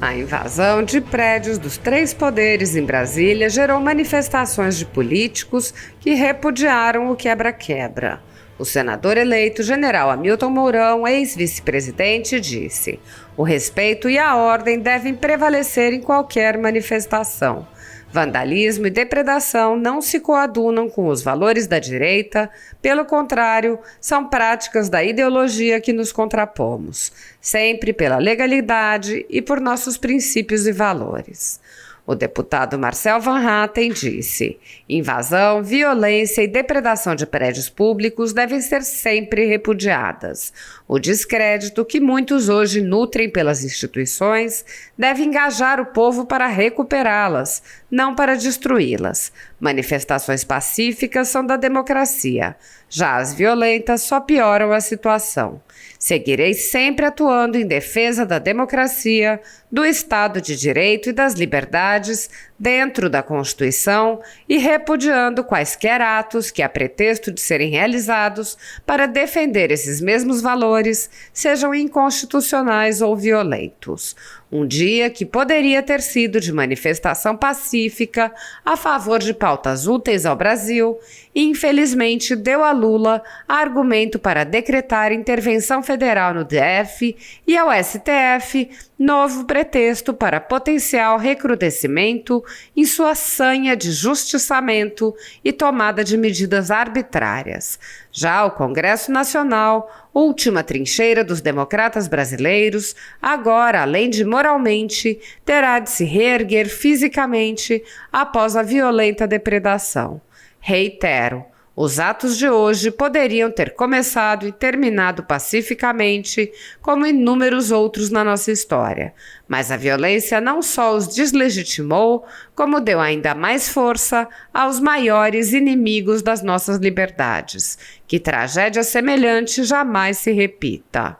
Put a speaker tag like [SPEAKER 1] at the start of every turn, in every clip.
[SPEAKER 1] A invasão de prédios dos três poderes em Brasília gerou manifestações de políticos que repudiaram o quebra-quebra. O senador eleito, general Hamilton Mourão, ex-vice-presidente, disse: "O respeito e a ordem devem prevalecer em qualquer manifestação. Vandalismo e depredação não se coadunam com os valores da direita, pelo contrário, são práticas da ideologia que nos contrapomos, sempre pela legalidade e por nossos princípios e valores." O deputado Marcel Van Hatten disse: "Invasão, violência e depredação de prédios públicos devem ser sempre repudiadas. O descrédito que muitos hoje nutrem pelas instituições deve engajar o povo para recuperá-las, não para destruí-las. Manifestações pacíficas são da democracia. Já as violentas só pioram a situação. Seguirei sempre atuando em defesa da democracia, do Estado de Direito e das liberdades dentro da Constituição e repudiando quaisquer atos que, a pretexto de serem realizados para defender esses mesmos valores, sejam inconstitucionais ou violentos. Um dia que poderia ter sido de manifestação pacífica a favor de pautas úteis ao Brasil, infelizmente deu a Lula argumento para decretar intervenção federal no DF e ao STF novo pretexto para potencial recrudescimento em sua sanha de justiçamento e tomada de medidas arbitrárias. Já o Congresso Nacional, última trincheira dos democratas brasileiros, agora, além de moralmente, terá de se reerguer fisicamente após a violenta depredação. Reitero, os atos de hoje poderiam ter começado e terminado pacificamente, como inúmeros outros na nossa história, mas a violência não só os deslegitimou, como deu ainda mais força aos maiores inimigos das nossas liberdades. Que tragédia semelhante jamais se repita."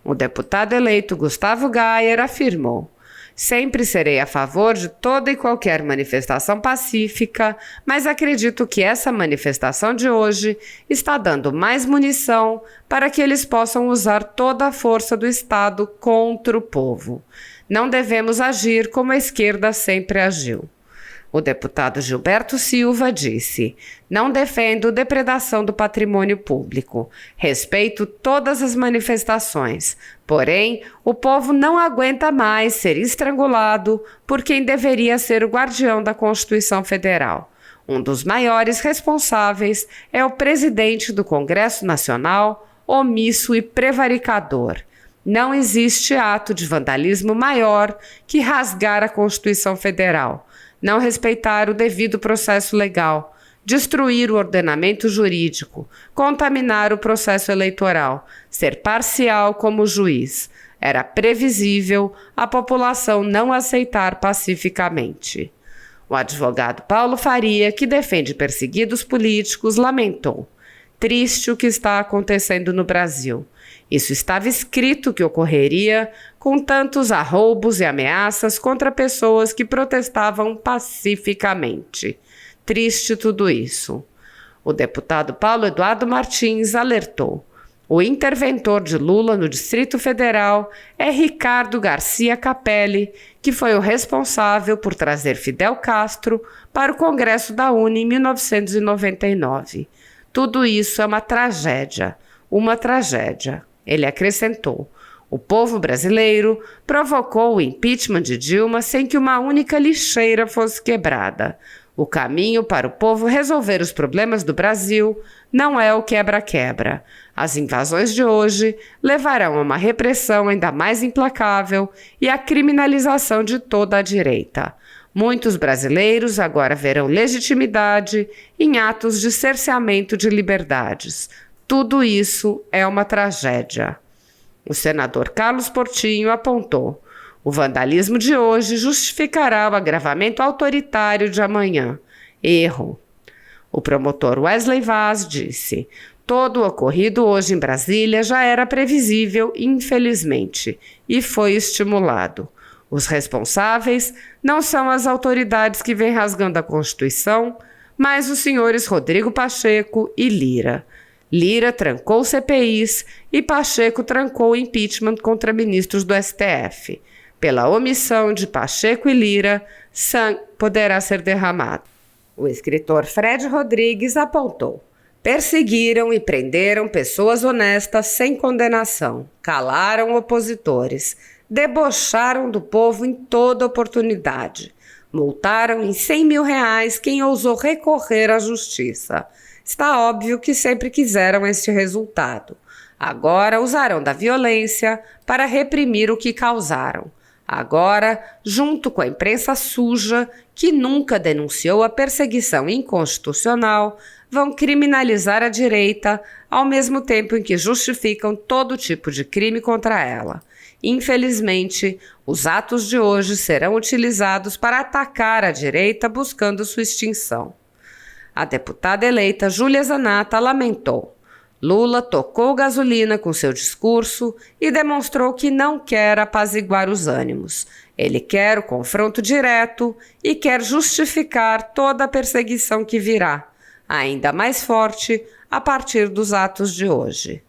[SPEAKER 1] O deputado eleito Gustavo Gayer afirmou: "Sempre serei a favor de toda e qualquer manifestação pacífica, mas acredito que essa manifestação de hoje está dando mais munição para que eles possam usar toda a força do Estado contra o povo. Não devemos agir como a esquerda sempre agiu." O deputado Gilberto Silva disse: "Não defendo depredação do patrimônio público. Respeito todas as manifestações. Porém, o povo não aguenta mais ser estrangulado por quem deveria ser o guardião da Constituição Federal. Um dos maiores responsáveis é o presidente do Congresso Nacional, omisso e prevaricador. Não existe ato de vandalismo maior que rasgar a Constituição Federal, não respeitar o devido processo legal, destruir o ordenamento jurídico, contaminar o processo eleitoral, ser parcial como juiz. Era previsível a população não aceitar pacificamente." O advogado Paulo Faria, que defende perseguidos políticos, lamentou: "Triste o que está acontecendo no Brasil. Isso estava escrito que ocorreria com tantos arroubos e ameaças contra pessoas que protestavam pacificamente. Triste tudo isso." O deputado Paulo Eduardo Martins alertou: "O interventor de Lula no Distrito Federal é Ricardo Garcia Capelli, que foi o responsável por trazer Fidel Castro para o Congresso da UNE em 1999. Tudo isso é uma tragédia, uma tragédia." Ele acrescentou: "O povo brasileiro provocou o impeachment de Dilma sem que uma única lixeira fosse quebrada. O caminho para o povo resolver os problemas do Brasil não é o quebra-quebra. As invasões de hoje levarão a uma repressão ainda mais implacável e à criminalização de toda a direita. Muitos brasileiros agora verão legitimidade em atos de cerceamento de liberdades. Tudo isso é uma tragédia." O senador Carlos Portinho apontou: "O vandalismo de hoje justificará o agravamento autoritário de amanhã. Erro." O promotor Wesley Vaz disse: "Todo o ocorrido hoje em Brasília já era previsível, infelizmente, e foi estimulado. Os responsáveis não são as autoridades que vêm rasgando a Constituição, mas os senhores Rodrigo Pacheco e Lira. Lira trancou CPIs e Pacheco trancou o impeachment contra ministros do STF. Pela omissão de Pacheco e Lira, sangue poderá ser derramado. O escritor Fred Rodrigues apontou: perseguiram e prenderam pessoas honestas sem condenação, calaram opositores, debocharam do povo em toda oportunidade, multaram em R$100 mil quem ousou recorrer à justiça. Está óbvio que sempre quiseram este resultado. Agora usarão da violência para reprimir o que causaram. Agora, junto com a imprensa suja, que nunca denunciou a perseguição inconstitucional, vão criminalizar a direita, ao mesmo tempo em que justificam todo tipo de crime contra ela. Infelizmente, os atos de hoje serão utilizados para atacar a direita buscando sua extinção. A deputada eleita Júlia Zanatta lamentou: Lula tocou gasolina com seu discurso e demonstrou que não quer apaziguar os ânimos. Ele quer o confronto direto e quer justificar toda a perseguição que virá, ainda mais forte a partir dos atos de hoje.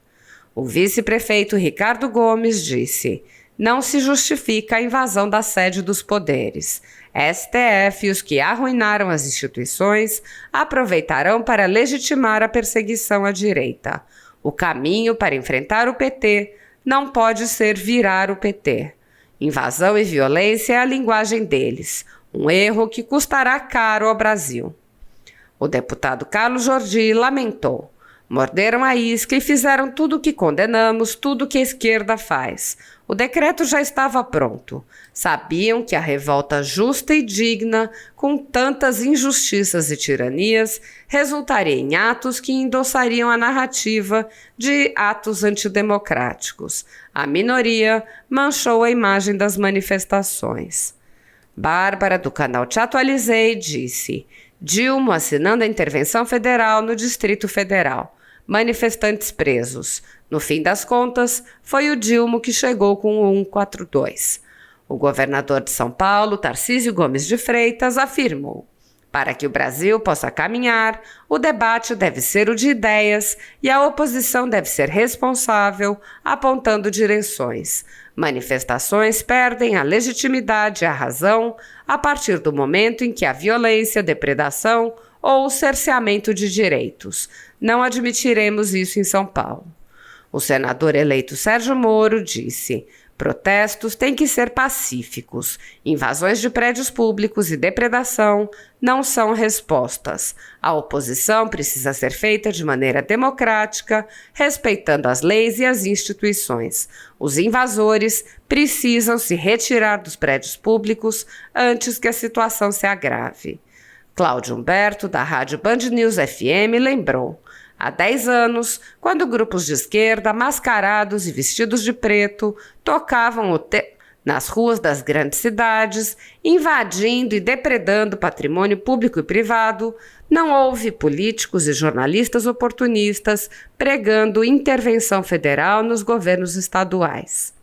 [SPEAKER 1] O vice-prefeito Ricardo Gomes disse: não se justifica a invasão da sede dos poderes. STF e os que arruinaram as instituições aproveitarão para legitimar a perseguição à direita. O caminho para enfrentar o PT não pode ser virar o PT. Invasão e violência é a linguagem deles, um erro que custará caro ao Brasil. O deputado Carlos Jordi lamentou: morderam a isca e fizeram tudo o que condenamos, tudo o que a esquerda faz. O decreto já estava pronto. Sabiam que a revolta justa e digna, com tantas injustiças e tiranias, resultaria em atos que endossariam a narrativa de atos antidemocráticos. A minoria manchou a imagem das manifestações. Bárbara, do canal Te Atualizei, disse: Dilma assinando a intervenção federal no Distrito Federal. Manifestantes presos. No fim das contas, foi o Dilma que chegou com o 142. O governador de São Paulo, Tarcísio Gomes de Freitas, afirmou: para que o Brasil possa caminhar, o debate deve ser o de ideias e a oposição deve ser responsável, apontando direções. Manifestações perdem a legitimidade e a razão a partir do momento em que a violência, depredação ou o cerceamento de direitos. Não admitiremos isso em São Paulo. O senador eleito Sérgio Moro disse: protestos têm que ser pacíficos. Invasões de prédios públicos e depredação não são respostas. A oposição precisa ser feita de maneira democrática, respeitando as leis e as instituições. Os invasores precisam se retirar dos prédios públicos antes que a situação se agrave. Cláudio Humberto, da Rádio Band News FM, lembrou: há 10 anos, quando grupos de esquerda, mascarados e vestidos de preto, tocavam nas ruas das grandes cidades, invadindo e depredando patrimônio público e privado, não houve políticos e jornalistas oportunistas pregando intervenção federal nos governos estaduais.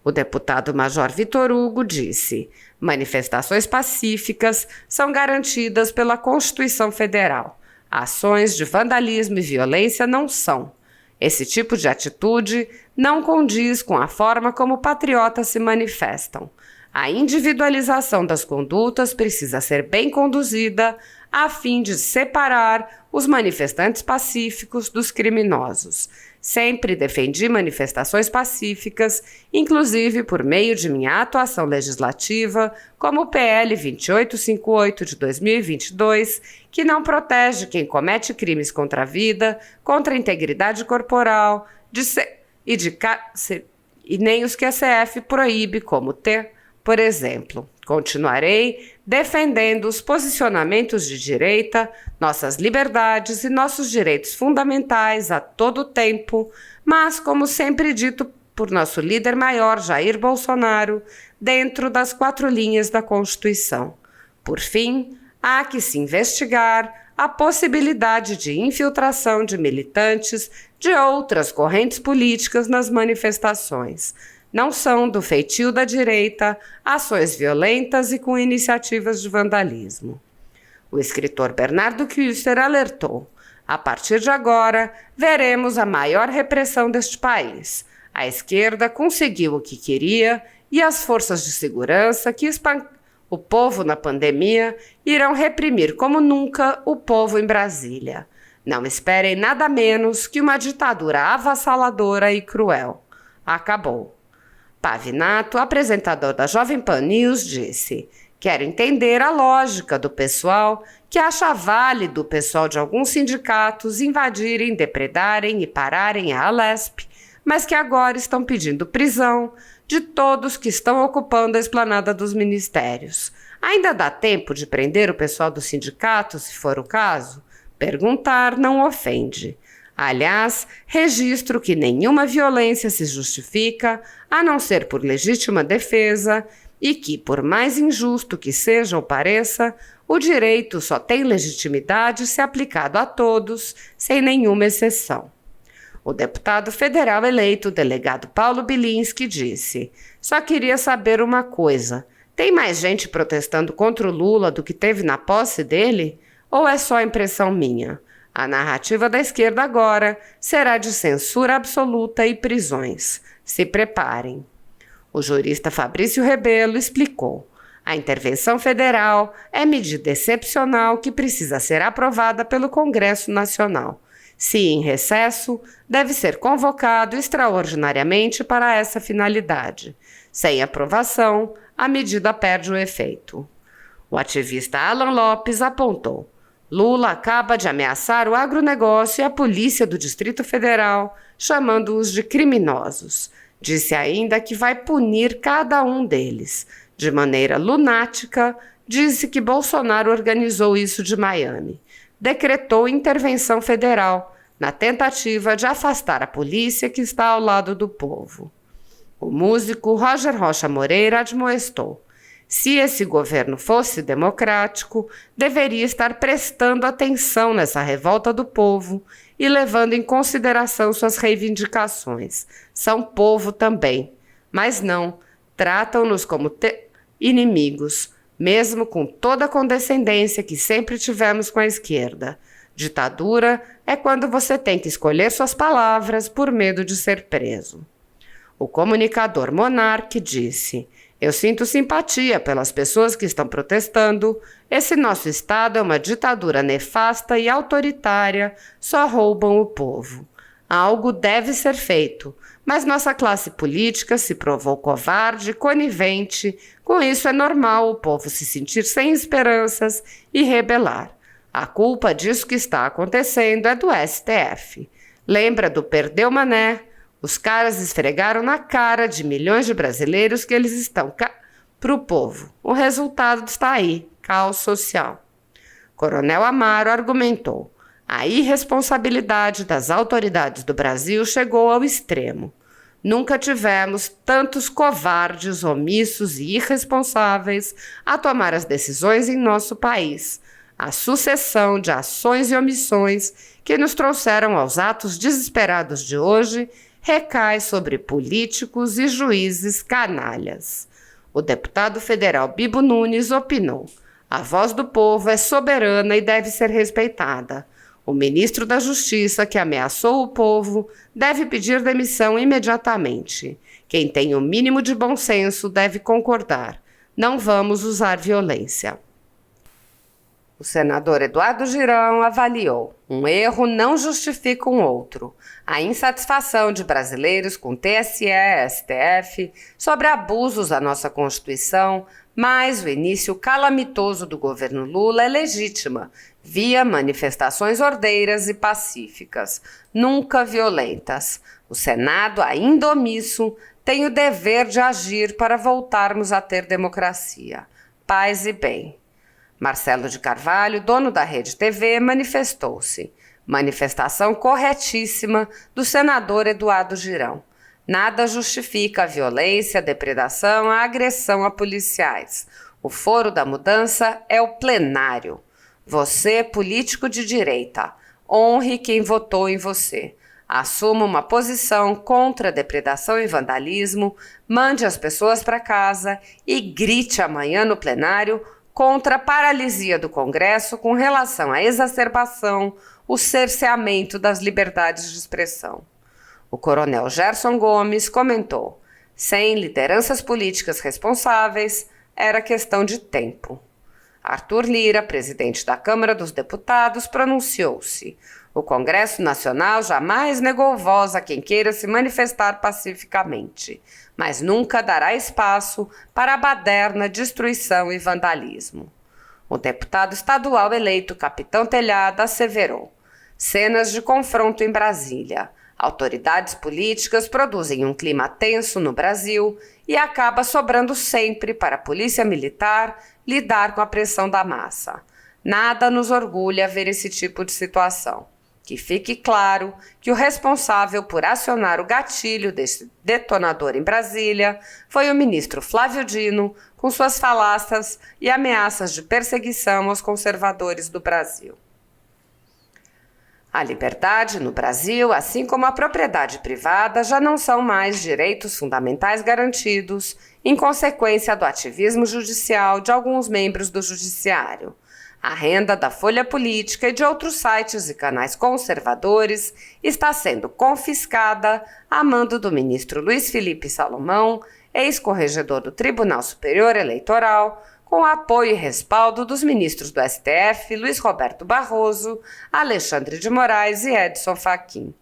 [SPEAKER 1] O deputado Major Vitor Hugo disse: manifestações pacíficas são garantidas pela Constituição Federal. Ações de vandalismo e violência não são. Esse tipo de atitude não condiz com a forma como patriotas se manifestam. A individualização das condutas precisa ser bem conduzida a fim de separar os manifestantes pacíficos dos criminosos. Sempre defendi manifestações pacíficas, inclusive por meio de minha atuação legislativa, como o PL 2858 de 2022, que não protege quem comete crimes contra a vida, contra a integridade corporal, e nem os que a CF proíbe, como ter, por exemplo. Continuarei defendendo os posicionamentos de direita, nossas liberdades e nossos direitos fundamentais a todo tempo, mas, como sempre dito por nosso líder maior, Jair Bolsonaro, dentro das 4 linhas da Constituição. Por fim, há que se investigar a possibilidade de infiltração de militantes de outras correntes políticas nas manifestações. Não são do feitio da direita ações violentas e com iniciativas de vandalismo. O escritor Bernardo Kister alertou: a partir de agora, veremos a maior repressão deste país. A esquerda conseguiu o que queria e as forças de segurança que o povo na pandemia irão reprimir como nunca o povo em Brasília. Não esperem nada menos que uma ditadura avassaladora e cruel. Acabou. Pavinato, apresentador da Jovem Pan News, disse: quero entender a lógica do pessoal que acha válido o pessoal de alguns sindicatos invadirem, depredarem e pararem a Alesp, mas que agora estão pedindo prisão de todos que estão ocupando a esplanada dos ministérios. Ainda dá tempo de prender o pessoal do sindicato, se for o caso? Perguntar não ofende. Aliás, registro que nenhuma violência se justifica, a não ser por legítima defesa, e que, por mais injusto que seja ou pareça, o direito só tem legitimidade se aplicado a todos, sem nenhuma exceção. O deputado federal eleito, o delegado Paulo Bilinski, disse: só queria saber uma coisa, tem mais gente protestando contra o Lula do que teve na posse dele? Ou é só impressão minha? A narrativa da esquerda agora será de censura absoluta e prisões. Se preparem. O jurista Fabrício Rebelo explicou: a intervenção federal é medida excepcional que precisa ser aprovada pelo Congresso Nacional. Se em recesso, deve ser convocado extraordinariamente para essa finalidade. Sem aprovação, a medida perde o efeito. O ativista Alan Lopes apontou: Lula acaba de ameaçar o agronegócio e a polícia do Distrito Federal, chamando-os de criminosos. Disse ainda que vai punir cada um deles. De maneira lunática, disse que Bolsonaro organizou isso de Miami. Decretou intervenção federal, na tentativa de afastar a polícia que está ao lado do povo. O músico Roger Rocha Moreira admoestou: se esse governo fosse democrático, deveria estar prestando atenção nessa revolta do povo e levando em consideração suas reivindicações. São povo também, mas não, tratam-nos como inimigos, mesmo com toda a condescendência que sempre tivemos com a esquerda. Ditadura é quando você tem que escolher suas palavras por medo de ser preso. O comunicador Monark disse: eu sinto simpatia pelas pessoas que estão protestando. Esse nosso Estado é uma ditadura nefasta e autoritária, só roubam o povo. Algo deve ser feito, mas nossa classe política se provou covarde e conivente. Com isso é normal o povo se sentir sem esperanças e rebelar. A culpa disso que está acontecendo é do STF. Lembra do Perdeu Mané? Os caras esfregaram na cara de milhões de brasileiros que eles estão para o povo. O resultado está aí, caos social. Coronel Amaro argumentou: a irresponsabilidade das autoridades do Brasil chegou ao extremo. Nunca tivemos tantos covardes, omissos e irresponsáveis a tomar as decisões em nosso país. A sucessão de ações e omissões que nos trouxeram aos atos desesperados de hoje recai sobre políticos e juízes canalhas. O deputado federal Bibo Nunes opinou: a voz do povo é soberana e deve ser respeitada. O ministro da Justiça, que ameaçou o povo, deve pedir demissão imediatamente. Quem tem o mínimo de bom senso deve concordar. Não vamos usar violência. O senador Eduardo Girão avaliou: um erro não justifica um outro. A insatisfação de brasileiros com TSE e STF sobre abusos à nossa Constituição, mas o início calamitoso do governo Lula é legítima, via manifestações ordeiras e pacíficas, nunca violentas. O Senado, ainda omisso, tem o dever de agir para voltarmos a ter democracia, paz e bem. Marcelo de Carvalho, dono da Rede TV, manifestou-se. Manifestação corretíssima do senador Eduardo Girão. Nada justifica a violência, a depredação, a agressão a policiais. O foro da mudança é o plenário. Você, político de direita, honre quem votou em você. Assuma uma posição contra a depredação e vandalismo, mande as pessoas para casa e grite amanhã no plenário contra a paralisia do Congresso com relação à exacerbação, o cerceamento das liberdades de expressão. O coronel Gerson Gomes comentou: Sem lideranças políticas responsáveis, era questão de tempo. Arthur Lira, presidente da Câmara dos Deputados, pronunciou-se. O Congresso Nacional jamais negou voz a quem queira se manifestar pacificamente, mas nunca dará espaço para a baderna, destruição e vandalismo. O deputado estadual eleito Capitão Telhada asseverou: cenas de confronto em Brasília. Autoridades políticas produzem um clima tenso no Brasil e acaba sobrando sempre para a polícia militar lidar com a pressão da massa. Nada nos orgulha ver esse tipo de situação. Que fique claro que o responsável por acionar o gatilho desse detonador em Brasília foi o ministro Flávio Dino, com suas falácias e ameaças de perseguição aos conservadores do Brasil. A liberdade no Brasil, assim como a propriedade privada, já não são mais direitos fundamentais garantidos em consequência do ativismo judicial de alguns membros do judiciário. A renda da Folha Política e de outros sites e canais conservadores está sendo confiscada a mando do ministro Luiz Felipe Salomão, ex-corregedor do Tribunal Superior Eleitoral, com apoio e respaldo dos ministros do STF, Luiz Roberto Barroso, Alexandre de Moraes e Edson Fachin.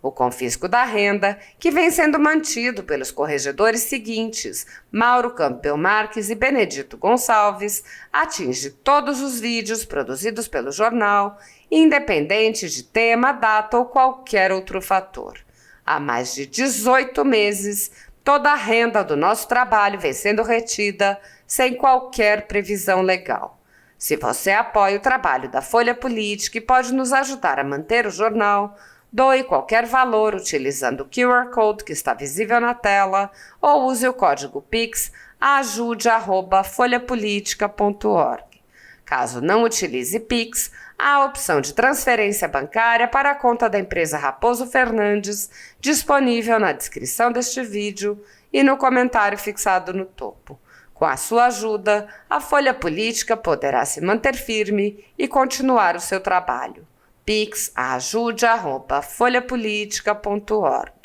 [SPEAKER 1] O confisco da renda, que vem sendo mantido pelos corregedores seguintes, Mauro Campbell Marques e Benedito Gonçalves, atinge todos os vídeos produzidos pelo jornal, independente de tema, data ou qualquer outro fator. Há mais de 18 meses, toda a renda do nosso trabalho vem sendo retida sem qualquer previsão legal. Se você apoia o trabalho da Folha Política e pode nos ajudar a manter o jornal, doe qualquer valor utilizando o QR Code que está visível na tela ou use o código PIX ajude@folhapolitica.org. Caso não utilize PIX, há a opção de transferência bancária para a conta da empresa Raposo Fernandes, disponível na descrição deste vídeo e no comentário fixado no topo. Com a sua ajuda, a Folha Política poderá se manter firme e continuar o seu trabalho. Pix ajude@folhapolitica.org.